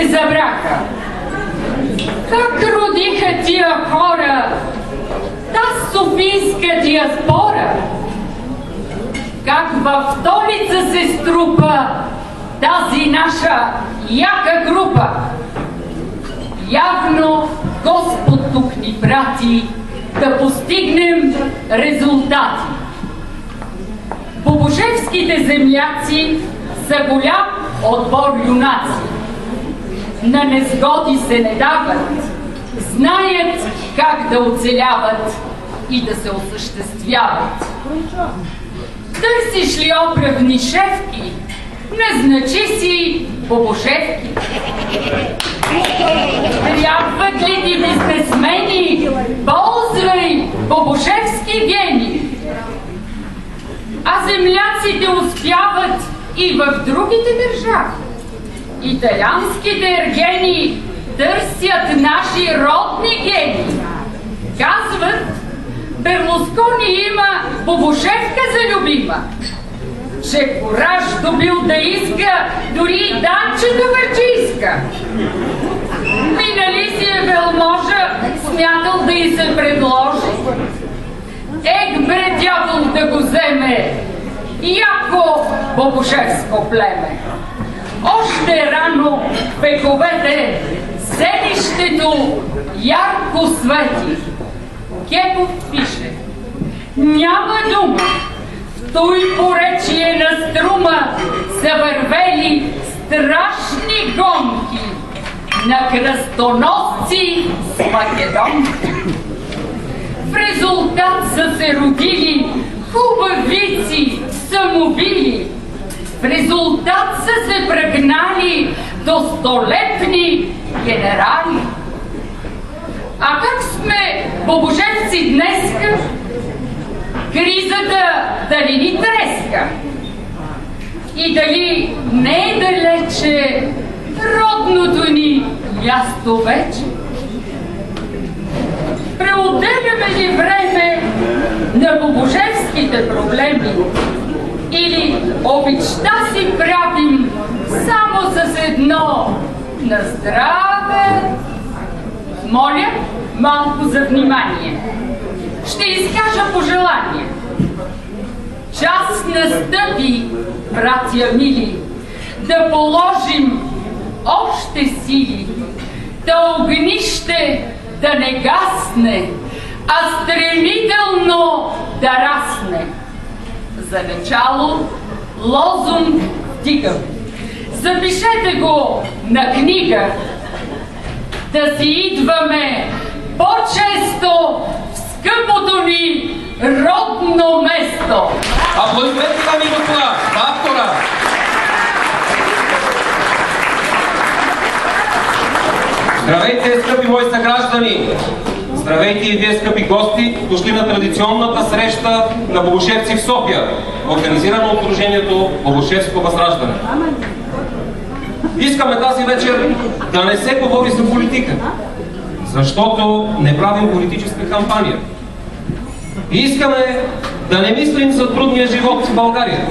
се забраха. Как родиха тия хора та софийска диаспора? Как в столица се струпа тази наша яка група? Явно Господ тук ни прати да постигнем резултати. Бобошевските земляци са голям отбор юнаци. На незгоди се не дават, знаят как да оцеляват и да се осъществяват. Търсиш ли оправни шефки, не значи си бобошевки. Трябват ли ти бизнесмени, ползвай бобошевски гени. А земляците успяват и в другите държави. Италианските ергени търсят наши родни гени. Казват, Берлускони има бобошевка за любима. Че кораж добил да иска, дори и Данчето върчиска. Минали си е велможа, смятал да й се предложи. Ех бре дявол да го вземе, яко бобошевско племе. Още рано в вековете селището ярко свети. Кепов пише: няма дума, в той поречие на струма са вървели страшни гонки на кръстоносци с македонки. В резултат са се родили хубавици, самобили. В резултат са се прегнали достолепни генерали. А как сме бобошевци днеска? Кризата дали ни треска? И дали не е далече родното ни място вече? Преотделяме ли време на бобошевските проблеми? Или обичта си правим само с едно на здраве? Моля малко за внимание. Ще изкажа пожелание. Час настъпи, братя мили, да положим още сили, да огнище да не гасне, а стремително да расне. За начало лозунг вдигам. Запишете го на книга. Да си идваме по-често в скъпото ни родно место. Аплодисменти, дами и господа, за автора! Здравейте, скъпи мои съграждани! Здравейте и вие, скъпи гости, дошли на традиционната среща на бобошевци в София, организирана от Сдружението Бобошевско възраждане. Искаме тази вечер да не се говори за политика, защото не правим политическа кампания. И искаме да не мислим за трудния живот в България,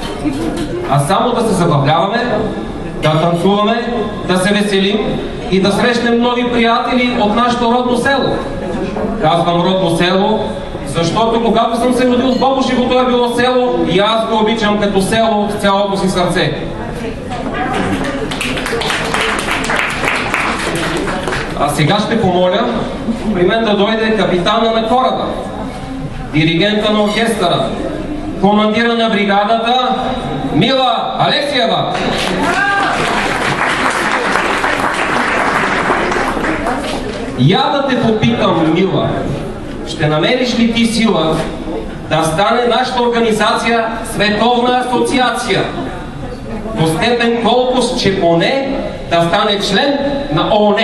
а само да се забавляваме, да танцуваме, да се веселим и да срещнем нови приятели от нашето родно село. Казвам родно село, защото когато съм се родил в Бобошево, то е било село и аз го обичам като село с цялото си сърце. А сега ще помоля при мен да дойде капитана на кораба, диригента на оркестъра, командира на бригадата Мила Алексиева. Я да те попитам, Мила, ще намериш ли ти сила да стане нашата организация световна асоциация? До степен колко, че поне да стане член на ООН.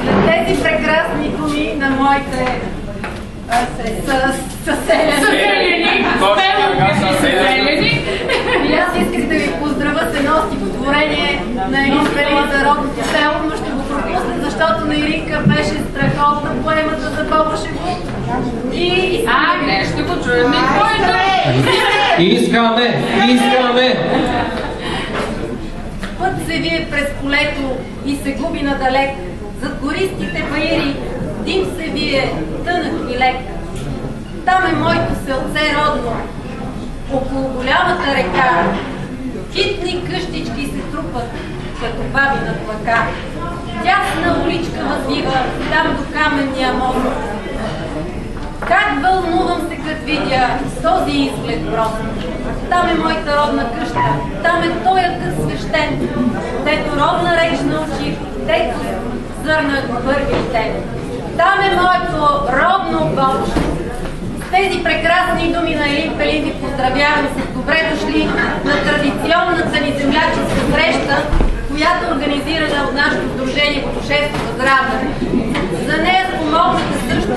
След тези прекрасни думи на моите съселени, и аз исках да ви поздравя с едно стихотворение на Елис Велик за родното село, но ще го пропусна, защото на Иринка беше страхотна поемата за Бобошево. Не, ще го чуем. Искаме! Път се вие през полето и се губи надалек. Зад гористите баири дим се вие тънък и лек. Там е моето селце родно, около голямата река. Хитни къщички се трупат, като баби на плака. Тясна уличка възвива, там до каменния мост. Как вълнувам се, като видя този изглед просто. Там е моята родна къща, там е тоя къс свещен, дето родна реч научи, дето зърнах първите. Там е моето родно Бобошево. С тези прекрасни думи на Елин Пелин ви поздравявам с добре дошли на традиционната ни земляческа среща, която е организирана от нашето сдружение Бобошевско възраждане. За нея спомогнаха също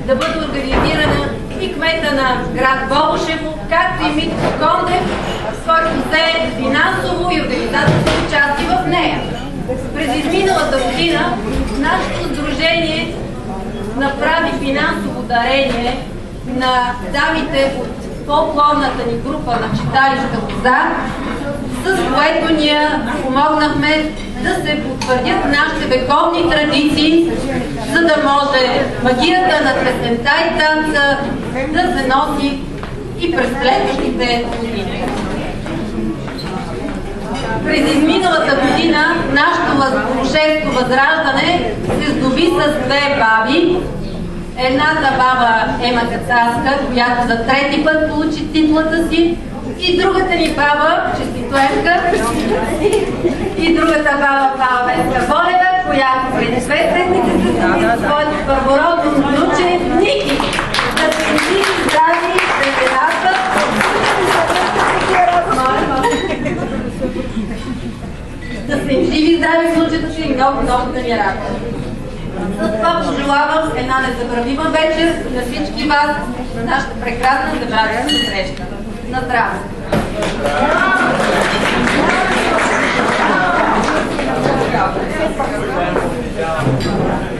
да бъде организирана и кмета на град Бобошево, както и Митко Кондев, който взе финансово и организаторско участие в нея. През изминалата година нашето сдружение направи финансово дарение на дамите от фолклорната ни група на читалища Лоза, с което ние помогнахме да се потвърдят нашите вековни традиции, за да може магията на песента и танца да се носи и през следващите години. През изминалата година нашето Бобошевско възраждане се здоби с две баби. Едната баба Ема Кацарска, която за трети път получи титлата си, и другата ни баба, честито Емка, и другата баба Веска Волева, която преди 2 седмици се здоби със своето първородно внуче Ники. Да се живи здрави, председател. Да се им живи здрави в случаите си и много да ни радва. За това пожелавам една незабравима вечер на всички вас на нашата прекрасна земляческа среща. На здраве! Thank you.